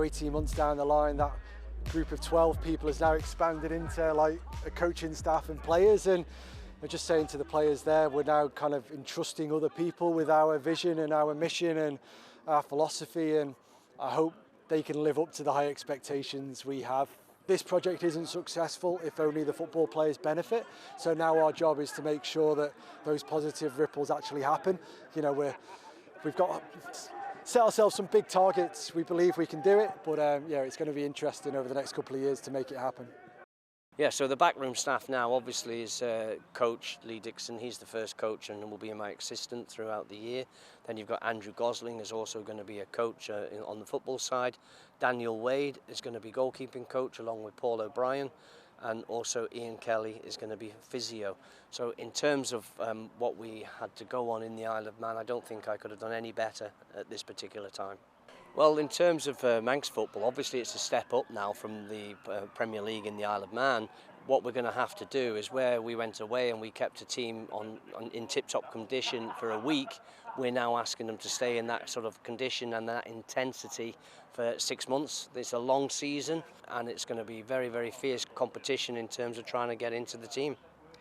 18 months down the line, that group of 12 people has now expanded into like a coaching staff and players. And I'm just saying to the players there, we're now kind of entrusting other people with our vision and our mission and our philosophy, and I hope they can live up to the high expectations we have. This project isn't successful if only the football players benefit. So now our job is to make sure that those positive ripples actually happen. We've got set ourselves some big targets. We believe we can do it, but it's going to be interesting over the next couple of years to make it happen. Yeah, so the backroom staff now obviously is Coach Lee Dixon. He's the first coach and will be my assistant throughout the year. Then you've got Andrew Gosling is also going to be a coach on the football side. Daniel Wade is going to be goalkeeping coach along with Paul O'Brien, and also Ian Kelly is going to be physio. So in terms of what we had to go on in the Isle of Man, I don't think I could have done any better at this particular time. Well, in terms of Manx football, obviously it's a step up now from the Premier League in the Isle of Man. What we're going to have to do is, where we went away and we kept a team in tip-top condition for a week, we're now asking them to stay in that sort of condition and that intensity for 6 months. It's a long season and it's going to be very, very fierce competition in terms of trying to get into the team.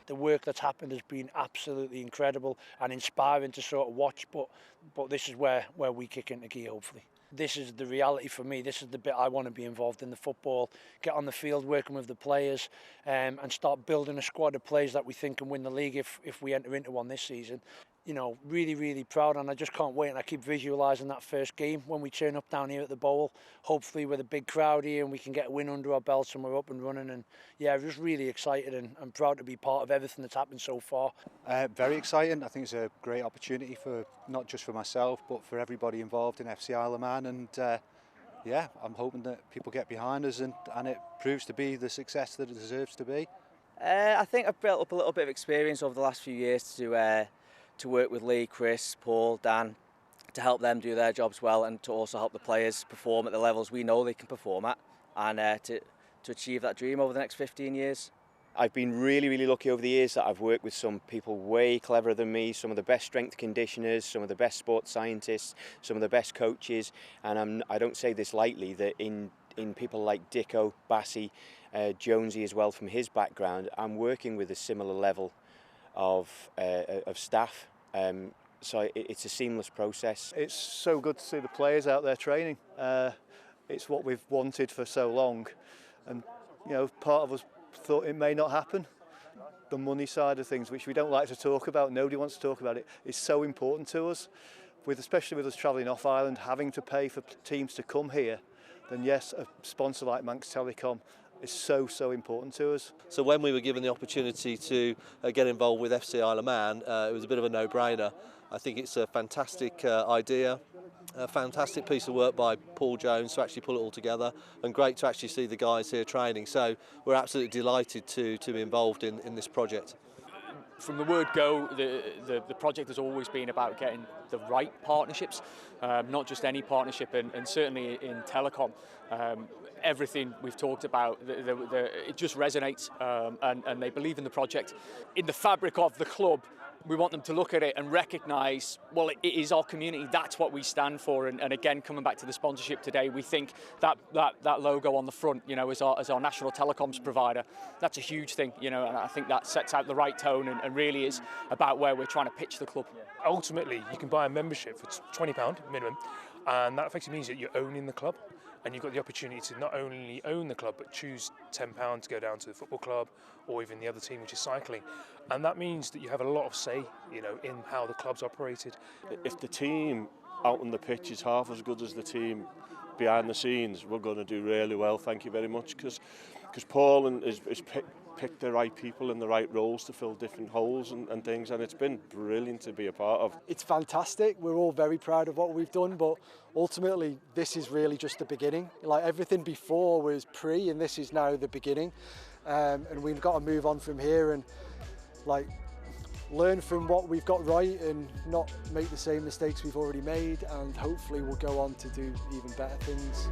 The work that's happened has been absolutely incredible and inspiring to sort of watch, but this is where we kick into gear, hopefully. This is the reality for me. This is the bit I want to be involved in, the football, get on the field working with the players and start building a squad of players that we think can win the league if we enter into one this season. Really, really proud, and I just can't wait, and I keep visualising that first game when we turn up down here at the Bowl, hopefully with a big crowd here and we can get a win under our belts and we're up and running. And yeah, I'm just really excited and proud to be part of everything that's happened so far. Very exciting. I think it's a great opportunity for not just for myself but for everybody involved in FC Isle of Man, and I'm hoping that people get behind us and it proves to be the success that it deserves to be. I think I've built up a little bit of experience over the last few years to work with Lee, Chris, Paul, Dan, to help them do their jobs well and to also help the players perform at the levels we know they can perform at, and to achieve that dream over the next 15 years. I've been really, really lucky over the years that I've worked with some people way cleverer than me, some of the best strength conditioners, some of the best sports scientists, some of the best coaches, and I don't say this lightly, that in people like Dicko, Bassi, Jonesy as well from his background, I'm working with a similar level of staff. So it's a seamless process. It's so good to see the players out there training. It's what we've wanted for so long, and part of us thought it may not happen. The money side of things, which we don't like to talk about, nobody wants to talk about it, is so important to us. Especially with us travelling off island, having to pay for teams to come here, then yes, a sponsor like Manx Telecom is so important to us. So when we were given the opportunity to get involved with FC Isle of Man, it was a bit of a no-brainer. I think it's a fantastic idea, a fantastic piece of work by Paul Jones to actually pull it all together, and great to actually see the guys here training. So we're absolutely delighted to be involved in this project. From the word go, the project has always been about getting the right partnerships, not just any partnership, and certainly in telecom. Everything we've talked about, it just resonates, and they believe in the project. In the fabric of the club, we want them to look at it and recognise, well, it is our community, that's what we stand for. And again, coming back to the sponsorship today, we think that logo on the front, as our national telecoms provider, that's a huge thing, and I think that sets out the right tone and really is about where we're trying to pitch the club. Ultimately, you can buy a membership for £20 minimum, and that effectively means that you're owning the club. And you've got the opportunity to not only own the club, but choose £10 to go down to the football club or even the other team, which is cycling. And that means that you have a lot of say, in how the club's operated. If the team out on the pitch is half as good as the team behind the scenes, we're going to do really well, thank you very much, because Paul has picked the right people in the right roles to fill different holes and things, and it's been brilliant to be a part of. It's fantastic. We're all very proud of what we've done, but ultimately this is really just the beginning. Like, everything before was pre, and this is now the beginning, and we've got to move on from here and learn from what we've got right and not make the same mistakes we've already made, and hopefully we'll go on to do even better things.